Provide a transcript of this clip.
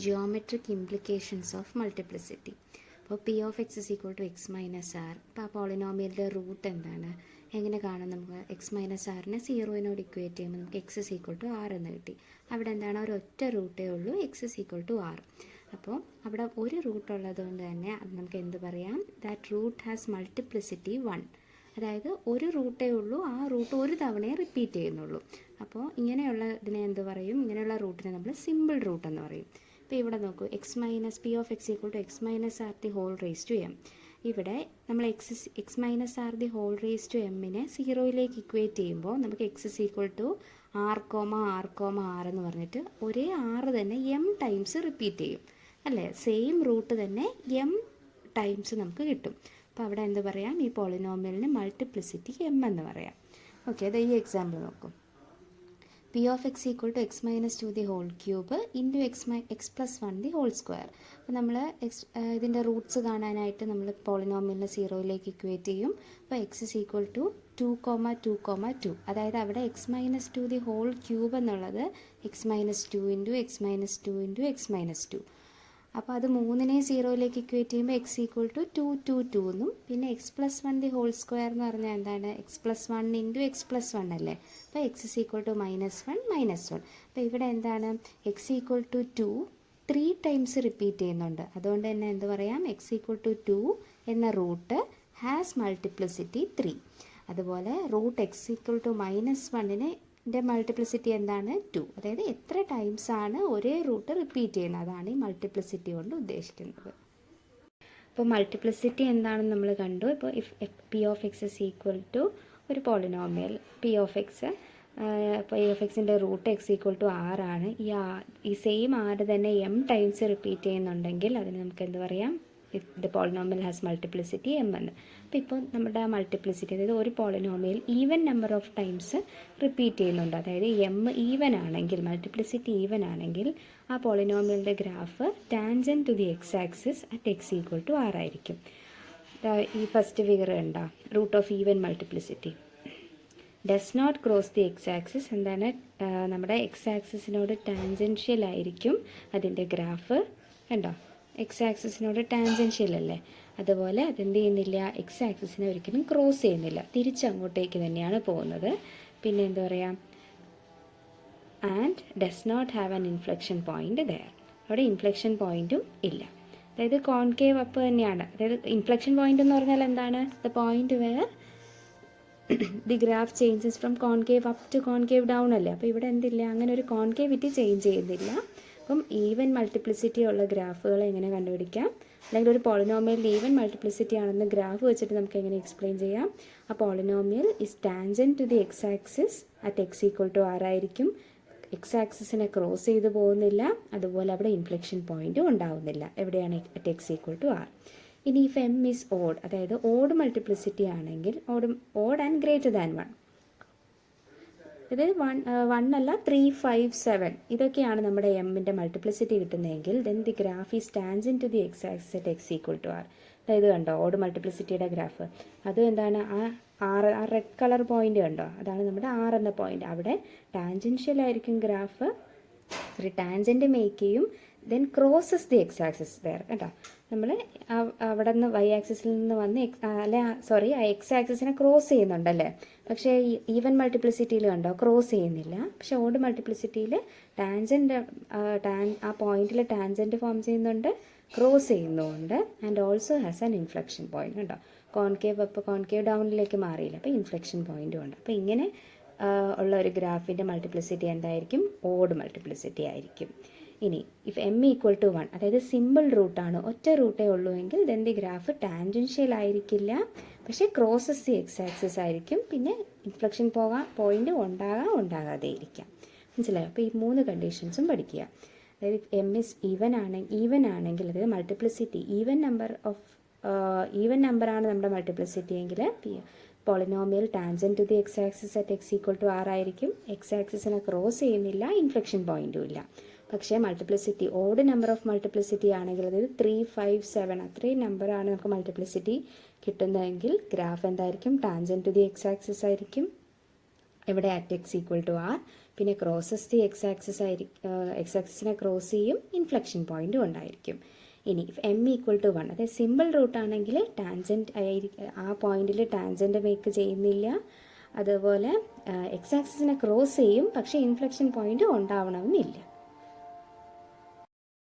Geometric implications of multiplicity. അപ്പോൾ P of X is equal to X minus R. ഇപ്പോൾ ആ പോളിനോമിയലിൻ്റെ root എന്താണ്, എങ്ങനെ കാണും? നമുക്ക് എക്സ് മൈനസ് ആറിനെ സീറോയിനോട് ഇക്വേറ്റ് ചെയ്യുമ്പോൾ നമുക്ക് x is equal to r എന്ന് കിട്ടി. അവിടെ എന്താണ്, ഒരൊറ്റ റൂട്ടേ ഉള്ളൂ, x is equal to r. അപ്പോൾ അവിടെ ഒരു റൂട്ട് ഉള്ളത് കൊണ്ട് തന്നെ അത് നമുക്ക് എന്ത് പറയാം? That root has multiplicity 1. അതായത് ഒരു റൂട്ടേ ഉള്ളൂ, ആ റൂട്ട് ഒരു തവണയെ റിപ്പീറ്റ് ചെയ്യുന്നുള്ളൂ. അപ്പോൾ ഇങ്ങനെയുള്ള ഇതിനെ എന്ത് പറയും? ഇങ്ങനെയുള്ള റൂട്ടിനെ നമ്മൾ സിമ്പിൾ റൂട്ട് എന്ന് പറയും. ഇപ്പോൾ ഇവിടെ നോക്കൂ, x minus p of x equal to X minus r the whole raise to m. ഇവിടെ നമ്മൾ x minus r the whole raise to എമ്മിനെ സീറോയിലേക്ക് ഇക്വേറ്റ് ചെയ്യുമ്പോൾ നമുക്ക് x is equal to r comma r എന്ന് പറഞ്ഞിട്ട് ഒരേ ആറ് തന്നെ എം ടൈംസ് റിപ്പീറ്റ് ചെയ്യും, അല്ലേ? സെയിം റൂട്ട് തന്നെ എം ടൈംസ് നമുക്ക് കിട്ടും. അപ്പോൾ അവിടെ എന്ത് പറയാം? ഈ പോളിനോമിയലിന് മൾട്ടിപ്ലിസിറ്റി എം എന്ന് പറയാം. ഓക്കെ, അത് ഈ എക്സാമ്പിൾ നോക്കും. P of x equal to X minus 2 the whole cube into X plus 1 the whole square. അപ്പോൾ നമ്മൾ ഇതിൻ്റെ റൂട്ട്സ് കാണാനായിട്ട് നമ്മൾ പോളിനോമിയലിനെ സീറോയിലേക്ക് ഇക്വേറ്റ് ചെയ്യും. അപ്പോൾ എക്സ് ഇസ് ഈക്വൽ ടു 2,2,2. അതായത് അവിടെ X minus 2 the whole cube എന്നുള്ളത് X minus 2 into X minus 2 into X minus 2. അപ്പോൾ അത് മൂന്നിനെ സീറോയിലേക്ക് ഇക്വേറ്റ് ചെയ്യുമ്പോൾ എക്സ് ഈക്വൽ ടു 2 എന്നും, പിന്നെ X plus 1 the whole square എന്ന് പറഞ്ഞാൽ എന്താണ്? X plus 1 into X plus 1 അല്ലേ? അപ്പോൾ എക്സ് ഇസ് ഈക്വൽ ടു -1. അപ്പോൾ ഇവിടെ എന്താണ്? X equal to 2 3 times repeat ചെയ്യുന്നുണ്ട്. അതുകൊണ്ട് തന്നെ എന്ത് പറയാം? എക്സ് ഈക്വൽ ടു 2 എന്ന റൂട്ട് ഹാസ് മൾട്ടിപ്ലിസിറ്റി 3. അതുപോലെ റൂട്ട് എക്സ് ഈക്വൽ ടു -1ന് മൾട്ടിപ്ലിസിറ്റി എന്താണ്? 2. അതായത് എത്ര ടൈംസ് ആണ് ഒരേ റൂട്ട് റിപ്പീറ്റ് ചെയ്യുന്നത്, അതാണ് ഈ മൾട്ടിപ്ലിസിറ്റി കൊണ്ട് ഉദ്ദേശിക്കുന്നത്. അപ്പോൾ മൾട്ടിപ്ലിസിറ്റി എന്താണെന്ന് നമ്മൾ കണ്ടു. ഇപ്പോൾ if P of X is equal to ഒരു polynomial P of X, P of എക്സിൻ്റെ റൂട്ട് എക്സ് ഈക്വൽ ടു ആറാണ്. ഈ സെയിം ആറ് തന്നെ എം ടൈംസ് റിപ്പീറ്റ് ചെയ്യുന്നുണ്ടെങ്കിൽ അതിന് നമുക്ക് എന്ത് പറയാം? The polynomial has multiplicity M എന്ന്. അപ്പോൾ ഇപ്പോൾ നമ്മുടെ മൾട്ടിപ്ലിസിറ്റി, അതായത് ഒരു polynomial even number of times repeat ചെയ്യുന്നുണ്ട്, അതായത് എം ഈവൻ ആണെങ്കിൽ, മൾട്ടിപ്ലിസിറ്റി ഈവൻ ആണെങ്കിൽ ആ പോളിനോമിയലിൻ്റെ graph tangent to the X axis at X equal to R ആയിരിക്കും. ഈ ഫസ്റ്റ് ഫിഗർ കണ്ടോ, root of even multiplicity does not cross the X axis. എന്താണ്? നമ്മുടെ എക്സ് ആക്സിസിനോട് ടാൻജൻഷ്യൽ ആയിരിക്കും അതിൻ്റെ ഗ്രാഫ്. കണ്ടോ, എക്സ് ആക്സിസിനോട് ടാൻജൻഷ്യൽ അല്ലേ? അതുപോലെ അതെന്ത് ചെയ്യുന്നില്ല? എക്സ് ആക്സിസിനെ ഒരിക്കലും ക്രോസ് ചെയ്യുന്നില്ല, തിരിച്ചങ്ങോട്ടേക്ക് തന്നെയാണ് പോകുന്നത്. പിന്നെ എന്താ പറയുക? And does not have an inflection point there. അവിടെ ഇൻഫ്ലക്ഷൻ പോയിന്റും ഇല്ല. അതായത് കോൺകേവ് അപ്പ് തന്നെയാണ്. അതായത് ഇൻഫ്ലക്ഷൻ പോയിന്റ് എന്ന് പറഞ്ഞാൽ എന്താണ്? The point where the graph changes from concave up to concave down അല്ലേ? അപ്പോൾ ഇവിടെ എന്തില്ല? അങ്ങനെ ഒരു കോൺകേവിറ്റി ചേഞ്ച് ചെയ്യുന്നില്ല. അപ്പം ഈവൻ മൾട്ടിപ്ലിസിറ്റി ഉള്ള ഗ്രാഫുകൾ എങ്ങനെ കണ്ടുപിടിക്കാം? അല്ലെങ്കിൽ ഒരു പോളിനോമിയൽ ഈവൻ മൾട്ടിപ്ലിസിറ്റി ആണെന്ന് ഗ്രാഫ് വെച്ചിട്ട് നമുക്ക് എങ്ങനെ എക്സ്പ്ലെയിൻ ചെയ്യാം? ആ polynomial is tangent to the X axis at X equal to R ആയിരിക്കും. എക്സ് ആക്സിസിനെ ക്രോസ് ചെയ്ത് പോകുന്നില്ല, അതുപോലെ അവിടെ ഇൻഫ്ലക്ഷൻ പോയിന്റും ഉണ്ടാവുന്നില്ല. എവിടെയാണ്? At X equal to r. ഇനി ഇഫ് എം ഇസ് ഓഡ്, അതായത് ഓഡ് മൾട്ടിപ്ലിസിറ്റി ആണെങ്കിൽ, ഓഡ് ആൻഡ് ഗ്രേറ്റർ ദാൻ 1, അതായത് 1 അല്ല 3, 5, 7 ഇതൊക്കെയാണ് നമ്മുടെ എമ്മിൻ്റെ മൾട്ടിപ്ലിസിറ്റി കിട്ടുന്നതെങ്കിൽ then the graph is tangent to the X axis at X equal to R. അതായത് കണ്ടോ ഓഡ് മൾട്ടിപ്ലിസിറ്റിയുടെ ഗ്രാഫ്, അതും എന്താണ്? ആ റെഡ് കളർ പോയിന്റ് കണ്ടോ, അതാണ് നമ്മുടെ 6 എന്ന പോയിന്റ്. അവിടെ ടാൻജൻഷ്യൽ ആയിരിക്കും ഗ്രാഫ്, ഒരു ടാൻജൻറ്റ് മേക്ക് ചെയ്യും, then crosses the X axis there. കേട്ടോ, നമ്മൾ അവിടെ നിന്ന് വൈ ആക്സിസിൽ നിന്ന് വന്ന് ആ എക്സ് ആക്സിസിനെ ക്രോസ് ചെയ്യുന്നുണ്ടല്ലേ? പക്ഷേ ഈവൻ മൾട്ടിപ്ലിസിറ്റിയിൽ കണ്ടോ ക്രോസ് ചെയ്യുന്നില്ല. പക്ഷേ ഓഡ് മൾട്ടിപ്ലിസിറ്റിയിൽ ടാൻജൻറ്റ് ആ പോയിന്റിൽ ടാൻജൻറ്റ് ഫോം ചെയ്യുന്നുണ്ട്, ക്രോസ് ചെയ്യുന്നുണ്ട്, and also has an inflection point. കണ്ടോ, കോൺകേവ് അപ്പ് കോൺകേവ് ഡൗണിലേക്ക് മാറിയില്ല, അപ്പോൾ ഇൻഫ്ലക്ഷൻ പോയിന്റും ഉണ്ട്. അപ്പോൾ ഇങ്ങനെ ഉള്ള ഒരു ഗ്രാഫിൻ്റെ മൾട്ടിപ്ലിസിറ്റി എന്തായിരിക്കും? ഓഡ് മൾട്ടിപ്ലിസിറ്റി ആയിരിക്കും. ഇനി ഇഫ് എം ഈക്വൽ ടു 1, അതായത് സിമ്പിൾ റൂട്ടാണ്, ഒറ്റ റൂട്ടേ ഉള്ളൂ എങ്കിൽ ദെൻ ദി ഗ്രാഫ് ടാൻജൻഷ്യൽ ആയിരിക്കില്ല, പക്ഷേ ക്രോസസ് ദി എക്സ് ആക്സിസ് ആയിരിക്കും. പിന്നെ ഇൻഫ്ലക്ഷൻ പോയിന്റ് ഉണ്ടാകാതെ ഇരിക്കാം. മനസ്സിലായോ? അപ്പോൾ ഈ 3 കണ്ടീഷൻസും പഠിക്കുക. അതായത് എം ഇസ് ഈവൻ ആണെങ്കിൽ, അതായത് മൾട്ടിപ്ലിസിറ്റി ഈവൻ നമ്പറാണ് നമ്മുടെ മൾട്ടിപ്ലിസിറ്റി എങ്കിൽ polynomial tangent to the X axis at X equal to R ആയിരിക്കും. എക്സ് ആക്സിസിനെ ക്രോസ് ചെയ്യുന്നില്ല, ഇൻഫ്ലക്ഷൻ പോയിന്റും ഇല്ല. പക്ഷേ multiplicity odd number of multiplicity ആണെങ്കിൽ, അതായത് 3, 5, 7 അത്രയും നമ്പറാണ് നമുക്ക് മൾട്ടിപ്ലിസിറ്റി കിട്ടുന്നതെങ്കിൽ ഗ്രാഫ് എന്തായിരിക്കും? Tangent to the X axis ആയിരിക്കും. എവിടെ? At X equal to r. പിന്നെ ക്രോസസ് ദി എക്സ് ആക്സിസ് ആയിരിക്കും, എക്സ് ആക്സിസിനെ ക്രോസ് ചെയ്യും, ഇൻഫ്ലക്ഷൻ പോയിൻറ്റും ഉണ്ടായിരിക്കും. ഇനി എം ഈക്വൽ ടു 1, അതായത് സിമ്പിൾ റൂട്ടാണെങ്കിൽ ടാൻജൻറ്റ് ആ പോയിന്റിൽ ടാൻജൻറ്റ് മേക്ക് ചെയ്യുന്നില്ല. അതുപോലെ എക്സ് ആക്സിസിനെ ക്രോസ് ചെയ്യും, പക്ഷേ ഇൻഫ്ലക്ഷൻ പോയിന്റ് ഉണ്ടാവണമെന്നില്ല.